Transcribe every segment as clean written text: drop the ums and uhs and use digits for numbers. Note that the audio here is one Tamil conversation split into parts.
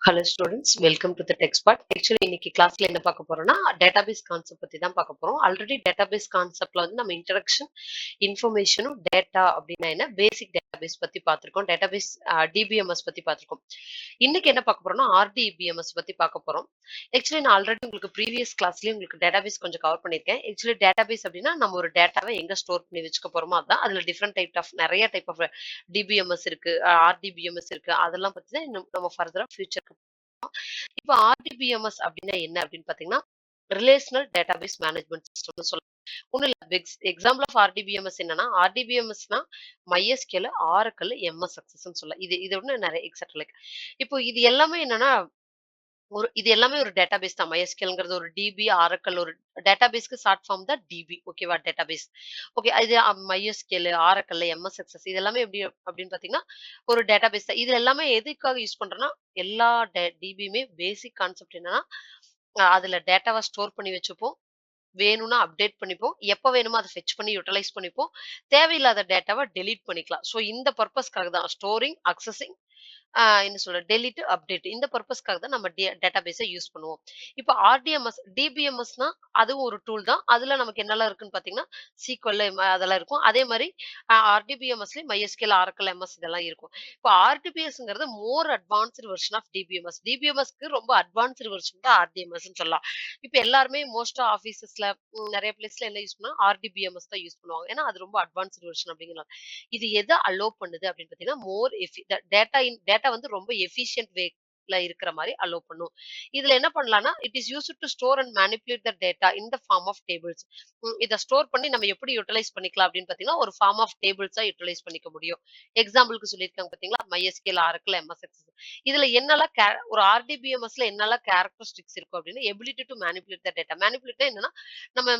Hello students, welcome to the TechSpot. Actually, இன்னைக்கு கிளாஸ்ல என்ன பார்க்க போறோம்னா டேட்டாபேஸ் கான்செப்ட் பத்தி தான் பார்க்க போறோம். ஆல்ரெடி டேட்டாபேஸ் கான்செப்ட்ல வந்து நம்ம இன்ட்ரடக்ஷன், இன்ஃபர்மேஷனும் டேட்டா அப்படின்னா என்ன, பேசிக் டேட்டாபேஸ் பத்தி பார்த்திருக்கோம். டேட்டாபேஸ் டிபிஎம்எஸ் பத்தி பார்த்திருக்கோம். இன்னைக்கு என்ன பார்க்க போறோம்னா ஆர்டிபிஎம்எஸ் பத்தி பார்க்க போறோம். ஆக்சுவலி நான் ஆல்ரெடி உங்களுக்கு ப்ரீவியஸ் கிளாஸ்லயே உங்களுக்கு டேட்டாபேஸ் கொஞ்சம் கவர் பண்ணியிருக்கேன். ஆக்சுவலி டேட்டாபேஸ் அப்படின்னா நம்ம ஒரு டேட்டாவை எங்க ஸ்டோர் பண்ணி வச்சுக்க போறோமோ அதான். அதுல டிஃப்ரெண்ட் நிறைய டைப் ஆஃப் டிபிஎம்எஸ் இருக்கு, ஆர்டிபிஎம்எஸ் இருக்கு. அதெல்லாம் பத்தி தான் இன்னும் நம்ம ஃபர்தரா ஃபியூச்சருக்கு. இப்ப RDBMS அப்படின்னா என்ன அப்படின்னு பாத்தீங்கன்னா ரிலேஷனல் டேட்டாபேஸ் மேனேஜ்மெண்ட் சிஸ்டம்னு சொல்லலாம். ஒண்ணு இல்ல, எக்ஸாம்பிள் ஆஃப் RDBMS என்னன்னா RDBMSனா MySQL, Oracle, MS Access சொல்லலாம். இது ஒண்ணு நிறைய எக்ஸெட்ரா லைக். இப்போ இது எல்லாமே என்னன்னா இது எல்லாமே ஒரு டேட்டாபேஸ் தான். MySQLங்கிறது ஒரு டிபி, Oracle ஒரு டேட்டாபேஸ்க்கு ஷார்ட் ஃபார்ம் தான் டிபி. ஓகேவா? டேட்டாபேஸ். ஓகே. இது MySQL, Oracle, MS Access இது எல்லாமே எப்படி அப்படின்னு பாத்தீங்கன்னா ஒரு டேட்டாபேஸ் தான். இது எல்லாமே எதுக்காக யூஸ் பண்றோம்னா எல்லா டிபியுமே பேசிக் கான்செப்ட் என்னன்னா அதுல டேட்டாவை ஸ்டோர் பண்ணி வச்சுப்போம். வேணும்னா அப்டேட் பண்ணிப்போம். எப்ப வேணுமோ அதை ஃபெச் பண்ணி யூட்டிலைஸ் பண்ணிப்போம். தேவையில்லாத டேட்டாவை டெலீட் பண்ணிக்கலாம். ஸோ இந்த பர்பஸ்க்காக தான் ஸ்டோரிங், அக்சஸிங், என்ன சொல்ல டெலிட், அப்டேட் இந்த பர்பஸ்க்காக தான் நம்ம டேட்டாபேஸை யூஸ் பண்ணுவோம். இப்போ டிபிஎம்எஸ்னா அதுவும் ஒரு டூல் தான். அதுல நமக்கு என்னெல்லாம் இருக்குன்னு பாத்தீங்கன்னா சீக்வல் அதெல்லாம் இருக்கும். அதே மாதிரி ஆர்டிபிஎம்எஸ்லயும் MySQL, Oracle, MS இதெல்லாம் இருக்கும். இப்போ ஆர்டிபிஎஸ்ங்கிறது more advanced version of DBMS. டிபிஎம்எஸ்க்கு ரொம்ப அட்வான்ஸ்டு வெர்ஷன் தான் ஆர்டிஎம்எஸ்ன்னு சொல்லலாம். இப்போ எல்லாருமே மோஸ்டா ஆபீசஸ்ல நிறைய பிளேஸ்ல என்ன யூஸ் பண்ணுவாங்க, ஆர்டிபிஎம்எஸ் தான் யூஸ் பண்ணுவாங்க. ஏன்னா அது ரொம்ப அட்வான்ஸ்டு வெர்ஷன் அப்படிங்கிறாங்க. இது எதை அலோ பண்ணுது அப்படின்னு பாத்தீங்கன்னா மோர் டேட்டா வந்து ரொம்ப எஃபிஷியன்ட் வேல இருக்கிற மாதிரி அலோ பண்ணும். இதுல என்ன பண்ணலாம்னா it is used to store and manipulate the data in the form of tables. இதை ஸ்டோர் பண்ணி நம்ம எப்படி யூட்டிலைஸ் பண்ணிக்கலாம் அப்படின்னு பாத்தீங்கன்னா ஒரு ஃபார்ம் ஆஃப் டேபிள்ஸா யூட்டிலைஸ் பண்ணிக்க முடியும். எக்ஸாம்பிளுக்கு சொல்லியிருக்காங்க பாத்தீங்களா, MySQL, Oracle, MS Access. இதுல என்னெல்லாம் ஒரு ஆர்டிபிஎம்எஸ்ல என்னெல்லாம் கேரக்டரிஸ்டிக்ஸ் இருக்கும் அப்படின்னு ability to manipulate the data. Manipulate என்னன்னா நம்ம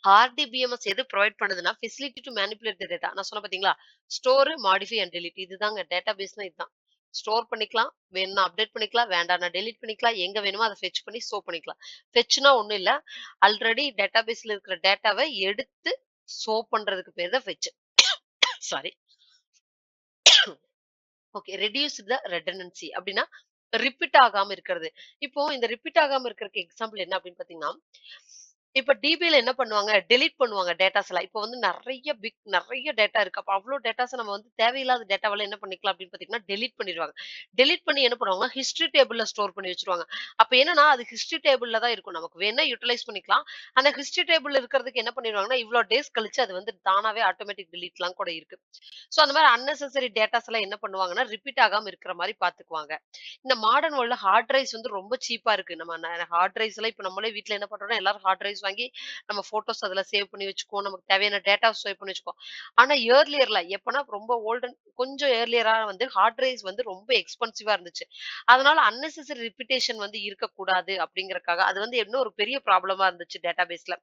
ஆர்டிபிஎம்எஸ் எது ப்ரொவைட் பண்ணுதுன்னா facility to manipulate the data. நான் சொன்ன பாத்தீங்களா, ஸ்டோர், மாடிஃபை அண்ட் டெலிட் இதுதாங்க டேட்டாபேஸ்னா இதுதான். ஸ்டோர் பண்ணிக்கலாம், வேணும்னா அப்டேட் பண்ணிக்கலாம், வேண்டாம்னா டெலீட் பண்ணிக்கலாம், எங்க வேணுமோ அதை ஃபெச் பண்ணி ஸ்டோர் பண்ணிக்கலாம். ஃபெச்னா ஒண்ணும் இல்ல, ஆல்ரெடி டேட்டாபேஸ்ல இருக்கிற டேட்டாவை எடுத்து ஸ்டோர் பண்றதுக்கு பேர் தான் fetch. Sorry. Okay. Reduce the redundancy அப்படின்னா ரிப்பீட் ஆகாம இருக்கிறது. இப்போ இந்த ரிப்பீட் ஆகாம இருக்கிறதுக்கு எக்ஸாம்பிள் என்ன அப்படின்னு பாத்தீங்கன்னா இப்ப டிபில என்ன பண்ணுவாங்க, டெலீட் பண்ணுவாங்க டேட்டாஸ் எல்லாம். இப்ப வந்து நிறைய டேட்டா இருக்கு. அப்ப அவ்ளோ டேட்டாஸ நம்ம வந்து தேவையில்லாத டேட்டாவெல்லாம் என்ன பண்ணிக்கலாம் அப்படின்னு பாத்தீங்கன்னா டெலீட் பண்ணிடுவாங்க. டெலீட் பண்ணி என்ன பண்ணுவாங்க, ஹிஸ்டரி டேபிள்ல ஸ்டோர் பண்ணி வச்சுருவாங்க. அப்ப என்னன்னா அது ஹிஸ்டரி டேபிள்ல தான் இருக்கும். நமக்கு வேணா யூட்டிலைஸ் பண்ணிக்கலாம். ஆனா ஹிஸ்டரி டேபிள்ல இருக்கிறதுக்கு என்ன பண்ணிடுவாங்கன்னா இவ்ளோ டேஸ் கழிச்சு அது வந்து தானாவே ஆட்டோமேட்டிக் டெலீட்லாம் கூட இருக்கு. சோ அந்த மாதிரி அன்னெசசரி டேட்டாஸ் எல்லாம் என்ன பண்ணுவாங்கன்னா ரிப்பீட் ஆகாம இருக்கிற மாதிரி பாத்துக்குவாங்க. இந்த மாடர்ன் வேர்ல்ட்ல ஹார்ட் டிரைவ்ஸ் வந்து ரொம்ப சீப்பா இருக்கு. நம்ம ஹார்ட் டிரைவ்ஸ் எல்லாம் இப்ப நம்மளே வீட்ல என்ன பண்றோம்னா எல்லாரும் ஹார்ட் டிரைவ்ஸ் வாங்கி நம்ம போட்டோஸ் அதுல சேவ் பண்ணி வச்சுக்குவோம். நமக்கு தேவையான டேட்டா சேவ் பண்ணி வச்சுக்குவோம். ஆனா இயர்லியர்ல எப்பனா ரொம்ப கொஞ்சம் இயர்லியரா வந்து ஹார்ட் டிரைவ்ஸ் வந்து ரொம்ப எக்ஸ்பென்சிவா இருந்துச்சு. அதனால அன்னெசசரி ரிப்பிட்டேஷன் வந்து இருக்கக்கூடாது அப்படிங்கறக்காக அது வந்து இன்னும் ஒரு பெரிய ப்ராப்ளமா இருந்துச்சு டேட்டாபேஸ்ல.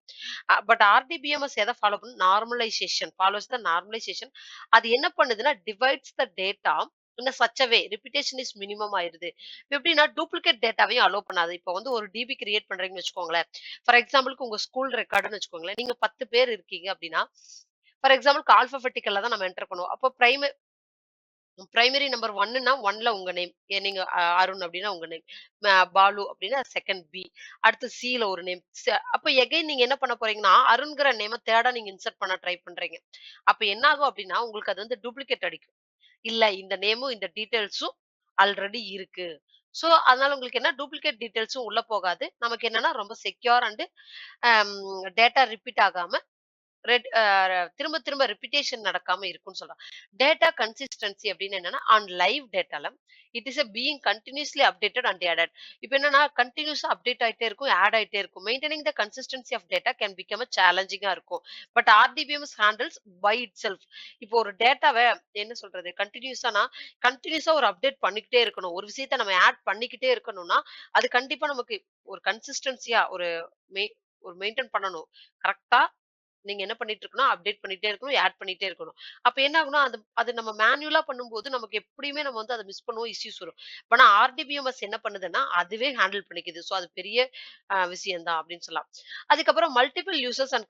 பட் ஆர்டிபிஎம்எஸ் எதை ஃபாலோ பண்ணும், நார்மலைசேஷன் ஃபாலோஸ் த நார்மலைசேஷன். அது என்ன பண்ணுதுன்னா divides the data in a such a way repetition is minimum ஆயிருது. எப்படின்னா டூப்ளிகேட் டேட்டாவையும் அலோ பண்ணாது. இப்போ வந்து ஒரு டிபி கிரியேட் பண்றீங்கன்னு வச்சுக்கோங்களேன். ஃபார் எக்ஸாம்பிளுக்கு உங்க ஸ்கூல் ரெக்கார்டுன்னு வச்சுக்கோங்களேன். நீங்க 10 பேர் இருக்கீங்க அப்படின்னா ஃபார் எக்ஸாம்பிளுக்கு ஆல்பபெட்டிக்கல்ல தான் நம்ம என்டர் பண்ணுவோம். அப்போ பிரைமரி நம்பர் 1ன்னா 1ல உங்க நேம். நீங்க அருண் அப்படின்னா உங்க நேம். பாலு அப்படின்னா செகண்ட் பி. அடுத்து சில ஒரு நேம். அப்ப எகைன் நீங்க என்ன பண்ண போறீங்கன்னா அருண்ங்கிற நேம தேர்டா நீங்க இன்சர்ட் பண்ண ட்ரை பண்றீங்க. அப்ப என்ன ஆகும் அப்படின்னா உங்களுக்கு அது வந்து டூப்ளிகேட் அடிக்கும். இல்ல இந்த நேமும் இந்த டீடைல்ஸும் ஆல்ரெடி இருக்கு. சோ அதனால உங்களுக்கு என்ன டூப்ளிகேட் டீடைல்ஸும் உள்ள போகாது. நமக்கு என்னன்னா ரொம்ப செக்யூர் அண்ட் டேட்டா ரிப்பீட் ஆகாம திரும்ப திரும்ப ரிப்பிட்டேஷன் நடக்காம இருக்கும்னு சொல்றாங்க. டேட்டா கன்சிஸ்டன்சி அப்படின்னு என்னன்னா ஆன் லைவ் டேட்டால it is being continuously updated and added. இப்போ என்னன்னா கண்டினியூஸா அப்டேட் ஆயிட்டே இருக்கும், ஆட் ஆயிட்டே இருக்கும். Maintaining the consistency of data can become சேலஞ்சிங்கா இருக்கும். But RDBMS handles by itself. இப்போ ஒரு டேட்டாவை என்ன சொல்றது கண்டினியூஸா ஒரு அப்டேட் பண்ணிக்கிட்டே இருக்கணும். ஒரு விஷயத்த நம்ம ஆட் பண்ணிக்கிட்டே இருக்கணும்னா அது கண்டிப்பா நமக்கு ஒரு கன்சிஸ்டன்சியா ஒரு மெயின்டைன் பண்ணணும். கரெக்டா நீங்க என்ன பண்ணிட்டு இருக்கணும், அப்டேட் பண்ணிட்டே இருக்கணும், ஆட் பண்ணிட்டே இருக்கணும். அப்ப என்ன ஆகும்னா, அது அது நம்ம மேனுவலா பண்ணும்போது நமக்கு எப்படியுமே நம்ம வந்து அத மிஸ் பண்ணுவோம், இஷ்யூஸ் வரும். ஆனா ஆர்டிபிஎம்எஸ் என்ன பண்ணுதுன்னா, அதுவே ஹேண்டில் பண்ணிக்குது. சோ அது பெரிய விஷயம் தான் அப்படின்னு சொல்லலாம். அதுக்கப்புறம் multiple users and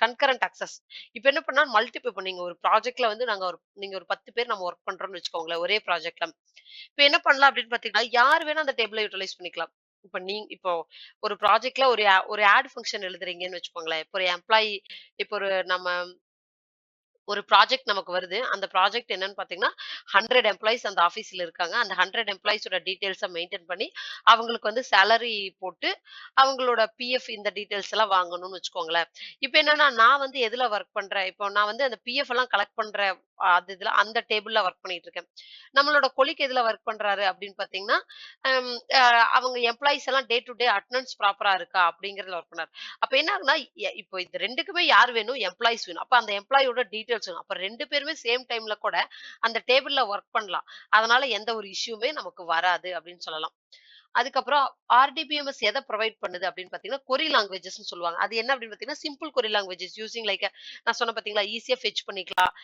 concurrent access. இப்ப என்ன பண்ணா இப்ப நீங்க ஒரு ப்ராஜெக்ட்ல வந்து நீங்க ஒரு 10 பேர் நம்ம வொர்க் பண்றோம்னு வச்சுக்கோங்களேன், ஒரே ப்ராஜெக்ட்ல. இப்ப என்ன பண்ணலாம் அப்படின்னு பார்த்தீங்கன்னா, யார் வேணா அந்த டேபிள யூட்டிலைஸ் பண்ணிக்கலாம். இப்போ ஒரு ப்ராஜெக்ட்ல ஒரு ஆட் ஃபங்ஷன் எழுதுறீங்கன்னு வச்சுக்கோங்களேன். இப்போ ஒரு எம்ப்ளாயி இப்போ ஒரு நம்ம ஒரு ப்ராஜெக்ட் நமக்கு வருது. அந்த ப்ராஜெக்ட் என்னன்னு பார்த்தீங்கன்னா, 100 எம்ப்ளாயீஸ் அந்த ஆஃபீஸ்ல இருக்காங்க. அந்த 100 எம்ப்ளாயீஸோட டீட்டெயில்ஸ மெயின்டெயின் பண்ணி, அவங்களுக்கு வந்து சேலரி போட்டு, அவங்களோட பிஎஃப் இந்த டீட்டெயில்ஸ் எல்லாம் வாங்கணும்னு வச்சுக்கோங்களேன். இப்ப என்னன்னா, நான் வந்து எதுல வொர்க் பண்றேன், இப்போ நான் வந்து அந்த பிஎஃப் எல்லாம் கலெக்ட் பண்ற அது இதுல அந்த டேபிள்ல வொர்க் பண்ணிட்டு இருக்கேன். நம்மளோட கொலீக் எதுல வொர்க் பண்றாரு அப்படின்னு பார்த்தீங்கன்னா, அம் அ அவங்க எம்ப்ளாயீஸ் எல்லாம் டே டு டே அட்டெண்டன்ஸ் ப்ராப்பரா இருக்கா அப்படிங்கிறதுல வொர்க் பண்ணாரு. அப்ப என்ன ஆகுதுன்னா, இப்போ இது 2க்குமே யார் வேணும்? எம்ப்ளாயீஸ் வேணும். அப்ப அந்த எம்ப்ளாயியோட டீட்டெயில்ஸ் வேணும். அப்ப 2 பேருமே சேம் டைம்ல கூட அந்த டேபிள்ல வொர்க் பண்ணலாம். அதனால எந்த ஒரு இஷ்யூமே நமக்கு வராது அப்படின்னு சொல்லலாம். அதுக்கப்புறம் ஆர்டிபிஎம்எஸ் எத புரொவைட் பண்ணுது அப்படின்னு பார்த்தீங்கன்னா, கொரி லாங்குவேஜஸ்ன்னு சொல்லுவாங்க. அது என்ன அப்படின்னு பார்த்தீங்கன்னா, சிம்பிள் கொரி லாங்குவேஜஸ் யூசிங் லைக் நான் சொன்னேன் பார்த்தீங்களா, ஈஸியா ஃபெட்ச் பண்ணிக்கலாம்.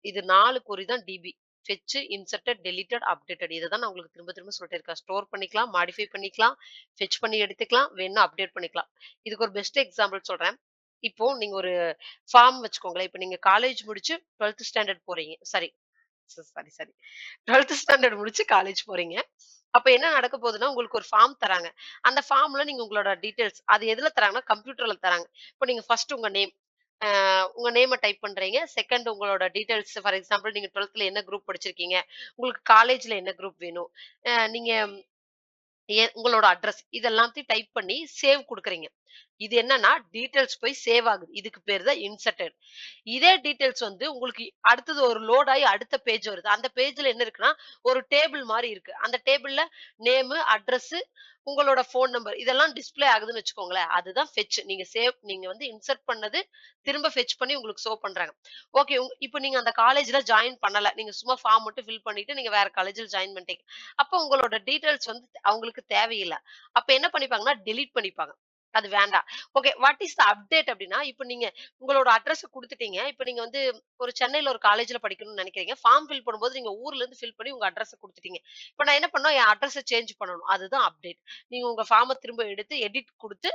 இது 4 கொரி தான் DB. Fetch, inserted, deleted, updated. இத தான் நான் உங்களுக்கு திரும்ப திரும்ப சொல்லிட்டே இருக்கேன். ஸ்டோர் பண்ணிக்கலாம், மாடிஃபை பண்ணிக்கலாம், ஃபெட்ச் பண்ணி எடுத்துக்கலாம், வேணும்னா அப்டேட் பண்ணிக்கலாம். இதுக்கு ஒரு பெஸ்ட் எக்ஸாம்பிள் சொல்றேன். இப்போ நீங்க ஒரு ஃபார்ம் வச்சுக்கோங்களேன். இப்ப நீங்க காலேஜ் முடிச்சு 12த் ஸ்டாண்டர்ட் போறீங்க. Sorry, sorry, sorry. 12த் ஸ்டாண்டர்ட் முடிச்சு காலேஜ் போறீங்க. அப்ப என்ன நடக்க போகுதுன்னா, உங்களுக்கு ஒரு ஃபார்ம் தராங்க. அந்த ஃபார்ம்ல நீங்க உங்களோட டீட்டெயில்ஸ் அது எதுல தராங்கன்னா, கம்ப்யூட்டர்ல தராங்க. இப்ப நீங்க ஃபர்ஸ்ட் உங்க நேம். உங்க நேம டைப் பண்றீங்க. செகண்ட் உங்களோட டீட்டெயில்ஸ் ஃபார் எக்ஸாம்பிள் நீங்க 12த்ல என்ன குரூப் படிச்சிருக்கீங்க? உங்களுக்கு காலேஜ்ல என்ன குரூப் வேணும்? நீங்க உங்களோட அட்ரஸ் இது எல்லாத்தையும் டைப் பண்ணி சேவ் குடுக்குறீங்க. இது என்னன்னா டீட்டெயில்ஸ் போய் சேவ் ஆகுது. இதுக்கு பேரு தான் இன்சர்ட்டட். இதே டீட்டெயில்ஸ் வந்து உங்களுக்கு அடுத்தது ஒரு லோட் ஆயி அடுத்த பேஜ் வருது. அந்த பேஜ்ல என்ன இருக்குன்னா, ஒரு டேபிள் மாரி இருக்கு. அந்த டேபிள்ல நேமு, அட்ரஸ், உங்களோட ஃபோன் நம்பர் இதெல்லாம் டிஸ்ப்ளே ஆகுதுன்னு வச்சுக்கோங்களேன். அதுதான் ஃபெட்ச். நீங்க வந்து இன்சர்ட் பண்ணது திரும்ப ஃபெட்ச் பண்ணி உங்களுக்கு ஷோ பண்றாங்க. ஓகே. இப்ப நீங்க அந்த காலேஜ்ல ஜாயின் பண்ணல. நீங்க சும்மா ஃபார்ம் மட்டும் ஃபில் பண்ணிட்டு நீங்க வேற காலேஜ்ல ஜாயின் பண்ணிட்டீங்க. அப்ப உங்களோட டீட்டெயில்ஸ் வந்து அவங்களுக்கு தேவையில்ல. அப்ப என்ன பண்ணிப்பாங்கன்னா, டெலீட் பண்ணிப்பாங்க. அது வேண்டாம். Okay. What is the update அப்டின்னா, இப்ப நீங்க உங்களோட அட்ரஸ குடுத்துட்டீங்க. இப்ப நீங்க வந்து ஒரு சென்னையில ஒரு காலேஜ்ல படிக்கணும்னு நெனைக்கிறீங்க. ஃபார்ம் ஃபில் பண்ணும்போது நீங்க ஊர்ல இருந்து ஃபில் பண்ணி உங்க அட்ரஸ குடுத்துட்டீங்க. இப்ப நான் என்ன பண்ணணும்? என் அட்ரஸ சேஞ்ச் பண்ணணும். அதுதான் அப்டேட். நீங்க உங்க ஃபார்ம திரும்ப எடுத்து எடிட் குடுத்து,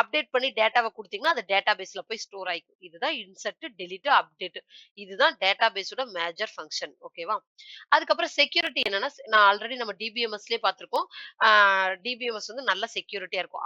அப்டேட் பண்ணி டேட்டாவ குடுத்தீங்கன்னா, அது டேட்டாபேஸ்ல போய் ஸ்டோர் ஆயிக்கும். இதுதான் இன்சர்ட், டெலீட், அப்டேட். இதுதான் டேட்டாபேஸோட மேஜர் ஃபங்ஷன். ஓகேவா? அதுக்கப்புறம் செக்யூரிட்டி என்னன்னா, நான் ஆல்ரெடி நம்ம டிபிஎம்எஸ்லயே பார்த்திருக்கோம். ஆ டிபிஎம்எஸ் வந்து நல்ல செக்யூரிட்டியா இருக்கும்.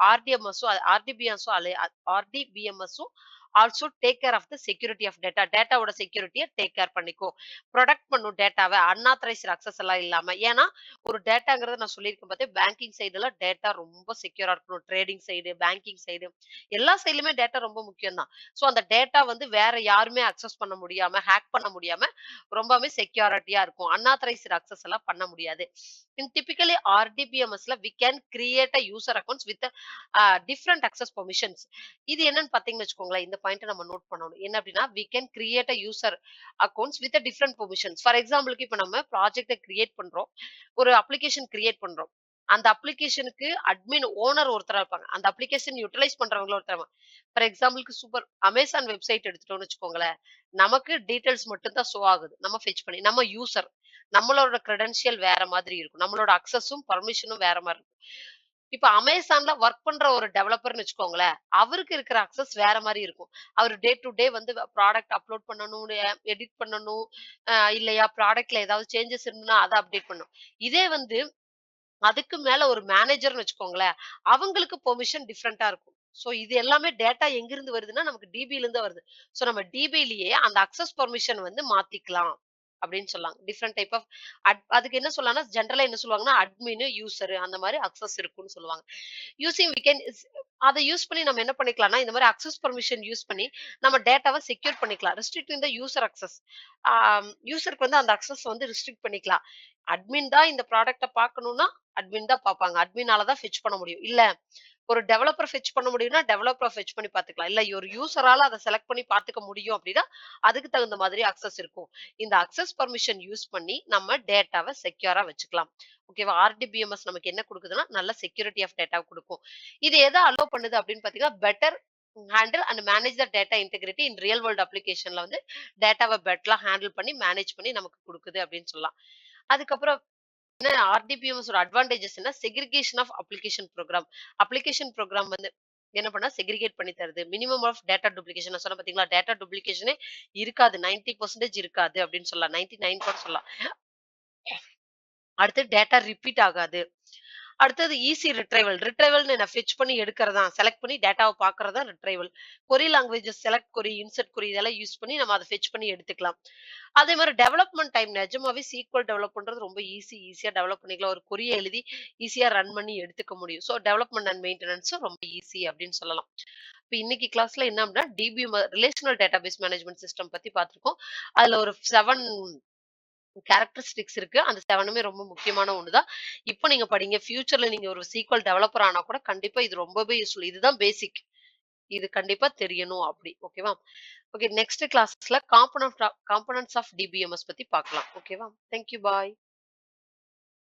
ஆர்டிபிஎம்எஸும் also take care of the security of data. டேட்டாவோட செக்யூரிட்டிய டேக் கேர் பண்ணிக்கும். புரொடெக்ட் பண்ணும் டேட்டாவ. அன்ஆத்தரைஸ்ட் அக்சஸ் எல்லாம் இல்லாம. ஏன்னா, ஒரு டேட்டாங்கிறத நான் சொல்லியிருக்கேன் பார்த்தீயா, பேங்கிங் சைடுல டேட்டா ரொம்ப செக்யூரா இருக்கணும். ட்ரேடிங் சைடு, பேங்கிங் சைடு எல்லா சைடுலயுமே டேட்டா ரொம்ப முக்கியம் தான். சோ அந்த டேட்டா வந்து வேற யாருமே அக்சஸ் பண்ண முடியாம, ஹேக் பண்ண முடியாம ரொம்பவே செக்யூரிட்டியா இருக்கும். அன்ஆத்தரைஸ்ட் அக்சஸ் எல்லாம் பண்ண முடியாது. இன் typically RDBMSல we can create a user accounts with different access permissions. இது என்னன்னு பாத்தீங்கன்னு வச்சுக்கோங்களேன். இந்த பாயிண்ட் நம்ம நோட் பண்ணணும். என்ன அப்படின்னா we can create a user accounts with a different permissions. For எக்ஸாம்பிளுக்கு இப்ப நம்ம ப்ராஜெக்ட்ட கிரியேட் பண்றோம். ஒரு அப்ளிகேஷன் கிரியேட் பண்றோம். அந்த அப்ளிகேஷனுக்கு அட்மின் ஓனர் ஒருத்தரா இருப்பாங்க. அந்த அப்ளிகேஷன் யுட்டிலைஸ் பண்றவங்களும் ஒருத்தர். ஃபார் எக்ஸாம்பிளுக்கு அமேசான் வெப்சைட் எடுத்துட்டோம்னு வச்சுக்கோங்களேன். நமக்கு டீட்டெயில்ஸ் மட்டும் தான் ஷோ ஆகுது. நம்ம ஃபெட்ச் பண்ணி நம்ம யூசர். நம்மளோட கிரெடென்ஷியல் வேற மாதிரி இருக்கும். நம்மளோட அக்சஸும், பெர்மிஷனும் வேற மாரி இருக்கும். இப்ப அமேசான்ல வொர்க் பண்ற ஒரு டெவலப்பர்ன்னு வச்சுக்கோங்களேன். அவருக்கு இருக்கிற அக்சஸ் வேற மாரி இருக்கும். அவரு டே டூ டே வந்து ப்ராடக்ட் அப்லோட் பண்ணணும், எடிட் பண்ணணும். இல்லையா ப்ராடக்ட்ல ஏதாவது சேஞ்சஸ் இருந்ததுன்னா அத அப்டேட் பண்ணணும். இதே வந்து அதுக்கு மேல ஒரு மேனேஜர்ன்னு வச்சுக்கோங்களேன். அவங்களுக்கு பெர்மிஷன் டிஃபரெண்டா இருக்கும். சோ இது எல்லாமே டேட்டா எங்கிருந்து வருதுன்னா, நமக்கு டிபில இருந்து வருது. சோ நம்ம டிபிலயே அந்த அக்சஸ் பெர்மிஷன் வந்து மாத்திக்கலாம். அப்படின்னு சொல்லலாம். டிஃபரெண்ட் டைப் ஆஃப் அதுக்கு என்ன சொல்லலாம்னா, ஜெனரலா என்ன சொல்லுவாங்கன்னா, அட்மின், யூசர் அந்த மாரி அக்சஸ் இருக்குன்னு சொல்லுவாங்க. யூசிங் வி கேன் அத யூஸ் பண்ணி நம்ம என்ன பண்ணிக்கலாம்னா, இந்த மாரி அக்சஸ் பெர்மிஷன் யூஸ் பண்ணி நம்ம டேட்டாவ செக்யூர் பண்ணிக்கலாம். Restricting the user access. ஆ யூசருக்கு வந்து அந்த அக்சஸ் வந்து ரெஸ்ட்ரிக்ட் பண்ணிக்கலாம். அட்மின் தான் இந்த ப்ராடக்ட்ட பார்க்கணும்னா, அட்மின் தான் பார்ப்பாங்க. அட்மினால தான் ஃபெட்ச் பண்ண முடியும். இல்ல ஒரு டெவலப்பர் ஃபெட்ச் பண்ண முடியும்னா, டெவலப்பர் ஃபெட்ச் பண்ணி பார்த்துக்கலாம். இல்ல ஒரு யூசரால அத செலக்ட் பண்ணி பார்த்துக்க முடியும் அப்படின்னா, அதுக்கு தகுந்த மாதிரி அக்சஸ் இருக்கும். இந்த அக்சஸ் பெர்மிஷன் யூஸ் பண்ணி நம்ம டேட்டாவ செக்யூரா வச்சுக்கலாம். ஓகேவா? RDBMS நமக்கு என்ன குடுக்குதுன்னா, நல்ல செக்யூரிட்டி ஆஃப் டேட்டாவ குடுக்கும். இது எத அலோவ் பண்ணுது அப்படின்னு பார்த்தீங்கன்னா, better handle and manage the data integrity in real world அப்ளிகேஷன்ல வந்து டேட்டாவ பெட்டரா ஹேண்டில் பண்ணி, மேனேஜ் பண்ணி நமக்கு குடுக்குது அப்படின்னு சொல்லலாம். அதுக்கப்புறம் என்ன RDBMS ஓட அட்வான்டேஜஸ் என்ன? Segregation of application program. Application program வந்து என்ன பண்ணா செக்ரிகேட் பண்ணி தருது. மினிமம் ஆஃப் டேட்டா டூப்ளிகேஷன் நான் சொன்னேன் பார்த்தீங்களா? டேட்டா டூப்ளிகேஷனே இருக்காது. 90% இருக்காது அப்படின்னு சொல்லலாம். 99 கூட சொல்லலாம். அடுத்து டேட்டா ரிப்பீட் ஆகாது. அடுத்தது ஈஸி ரிட்ரைவல். ரிட்ரைவல்ன்னு என்ன ஃபெட்ச் பண்ணி எடுக்கிறதா, செலக்ட் பண்ணி டேட்டாவ பார்க்கறது தான் ரிட்ரைவல். கொரி லாங்குவேஜஸ் செலக்ட் கொரி, இன்சர்ட் கொரி இதெல்லாம் யூஸ் பண்ணி நம்ம அத ஃபெட்ச் பண்ணி எடுத்துக்கலாம். அதே மாரி டெவலப்மென்ட் டைம் நிஜமாவே சீக்வல் டெவலப் பண்றது ரொம்ப ஈஸியா டெவலப் பண்ணிக்கலாம். ஒரு கொரிய எழுதி ஈஸியா ரன் பண்ணி எடுத்துக்க முடியும். ஸோ டெவலப்மென்ட் அண்ட் மெயின்டனன்ஸும் ரொம்ப ஈஸி அப்படின்னு சொல்லலாம். இப்ப இன்னைக்கு கிளாஸ்ல என்ன அப்படின்னா, ரிலேஷனல் டேட்டாபேஸ் மேனேஜ்மென்ட் சிஸ்டம் பத்தி பார்த்திருக்கோம். அதுல ஒரு 7 கேரக்டரிஸ்டிக்ஸ் இருக்கு. அந்த 7மே ரொம்ப முக்கியமான ஒண்ணு தான். இப்ப நீங்க படிங்க. ஃபியூச்சர்ல நீங்க ஒரு சீக்வல் டெவலப்பர் ஆனா கூட கண்டிப்பா இது ரொம்பவே யூஸ்ஃபுல். இதுதான் பேசிக். இது கண்டிப்பா தெரியணும் அப்படி. ஓகேவா? ஓகே நெக்ஸ்ட் கிளாஸ்ல காம்போனன்ட்ஸ் ஆஃப் டிபிஎம்எஸ் பத்தி பார்க்கலாம். ஓகேவா? Thank you. பாய்.